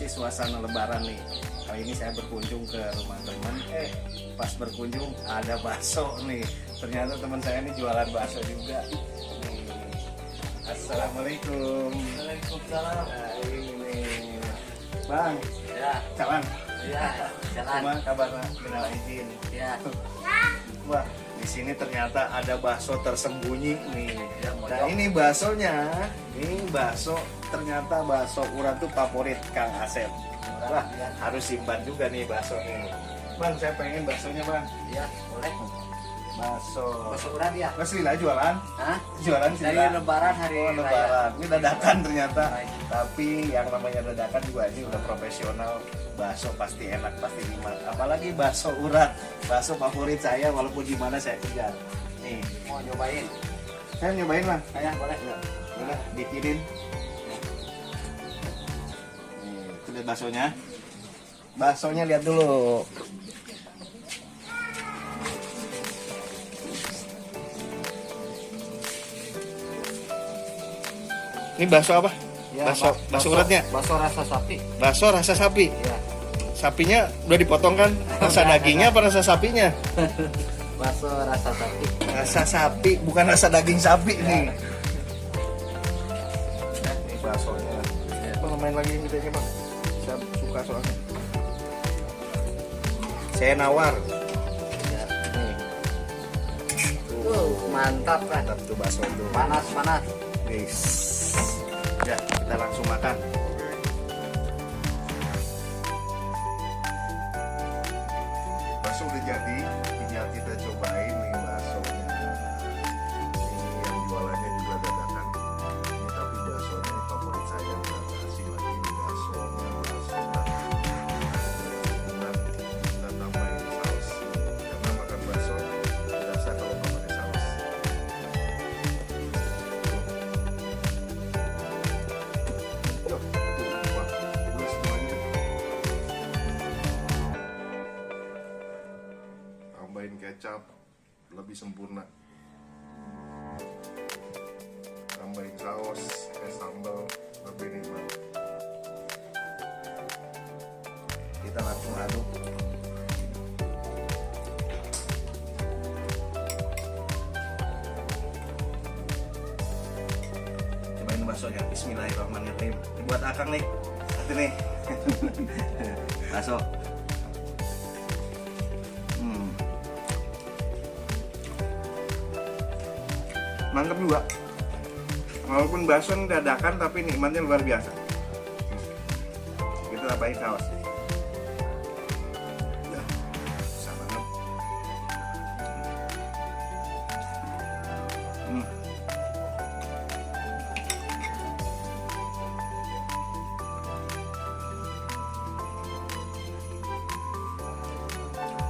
sih suasana lebaran nih. Kali ini saya berkunjung ke rumah teman. Pas berkunjung ada bakso nih. Ternyata teman saya ini jualan bakso juga. Nih. Assalamualaikum. Waalaikumsalam. Nah, ini nih. Bang, Ya, jalan. ya, jalan. Gimana kabarnya? Minal izin. Ya, Wah, di sini ternyata ada bakso tersembunyi nih. Ya, Nah, ini baksonya. Ini bakso ternyata bakso urat tuh favorit Kang Asep. Wah, harus simpan juga nih bakso nih. Bang, saya pengen baksonya, Bang. ya, boleh. Bakso. Bakso urat ya? Mas Lila jualan? Hah? Jualan sih. Dari Lebaran hari Oh, raya. lebaran. Ini dadakan ternyata. Baik. Tapi yang namanya dadakan juga ini udah profesional. Bakso pasti enak, pasti nikmat. Apalagi bakso urat. Bakso favorit saya walaupun di mana saya kejar. Nih, Mau nyobain? saya nyobain, Bang. Ya, boleh. Udah, bikinin. Nih, itu lihat baksonya. Baksonya lihat dulu. Ini bakso apa? Ya, bakso uratnya. Bakso rasa sapi. Bakso rasa sapi. Ya. Sapinya udah dipotong kan? Rasa dagingnya apa rasa sapinya? Bakso rasa sapi. Rasa sapi, bukan rasa daging sapi nih. Ini baksonya. Bang, main lagi yang gedenya, Bang. Saya suka soalnya. Saya nawar. Ya. Nih. Mantap kan? Mantap tuh bakso tuh. Panas, panas. Guys. Ya, kita langsung makan. Bakso udah jadi, tinggal kita cobain nih baksonya. Ini yang jualannya juga dadakan. Ini tapi baksonya ini favorit saya, udah kasih lagi ini baksonya, bakso urat. Kita tambahin saus. Karena makan bakso biasa kalau nggak pakai saus. Yuk, wah, dulu semuanya. Tambahin kecap lebih sempurna. Tambahin saus, sambal lebih nikmat. Kita langsung aduk. Cobain baksonya. Bismillahirrahmanirrahim. Ini buat Akang nih. Satu nih. Bakso. Mantap juga. Walaupun bakso ini dadakan tapi nikmatnya luar biasa. Kita tambahin saus. Ya, bisa banget.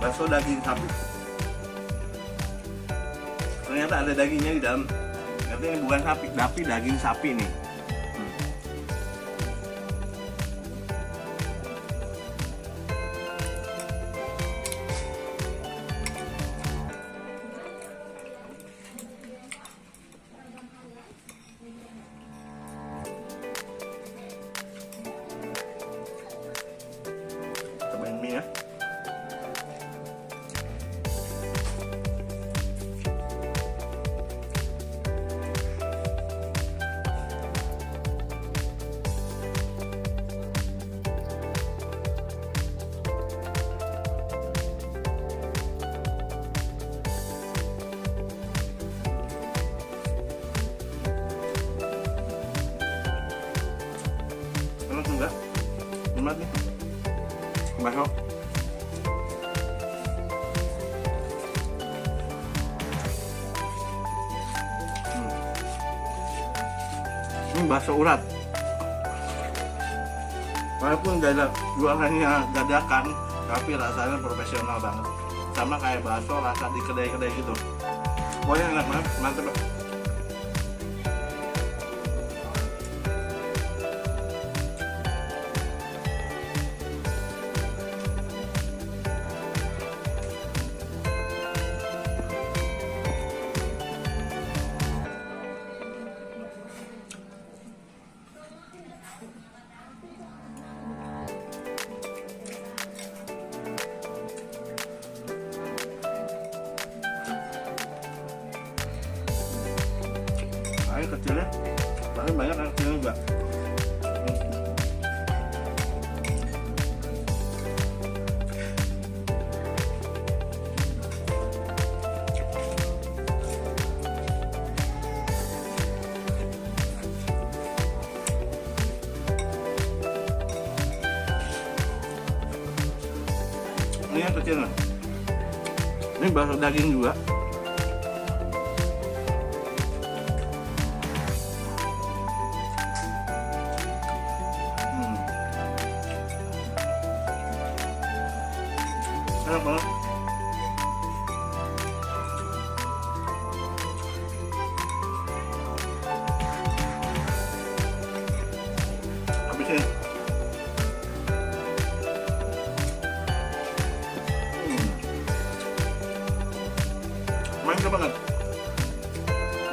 Bakso daging sapi. Ternyata ada dagingnya di dalam. Tapi ini bukan sapi, tapi daging sapi nih. Cobain mie ya. Enak enggak? Nikmat nih. Bakso. Ini bakso urat. Walaupun gak ada jualannya dadakan, tapi rasanya profesional banget. Sama kayak bakso rasa di kedai-kedai gitu. Pokoknya enak banget, mantep. kecilnya, tapi banyak yang kecilnya juga. Ini yang kecil nih. Ini bakso daging juga. Enak banget. Habisin. Mantap banget,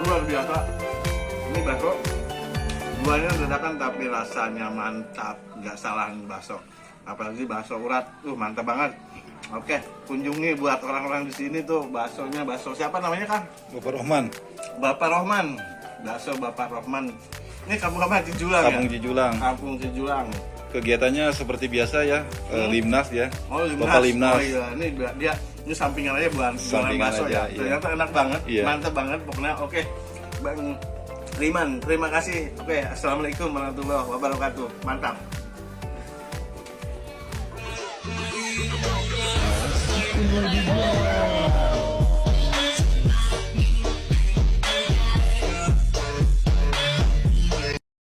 luar biasa. Ini bakso buahnya dadakan tapi rasanya mantap, nggak salah nih bakso, apalagi bakso urat, mantap banget. Oke, kunjungi buat orang-orang di sini tuh baksonya, bakso siapa namanya Kang? Bapak Rohman. Bapak Rohman, bakso Bapak Rohman. Ini kampung apa? Cijulang ya? Kampung Cijulang. Kampung Cijulang. Kegiatannya seperti biasa ya, Limnas ya. Oh, Limnas. Bapak Limnas. Oh iya, ini sampingan aja buat Sampingan bakso aja, ya. iya. Ternyata enak banget, Iya. mantap banget pokoknya. Oke, Bang Riman, terima kasih. Oke, assalamualaikum warahmatullahi wabarakatuh. Mantap. Lagi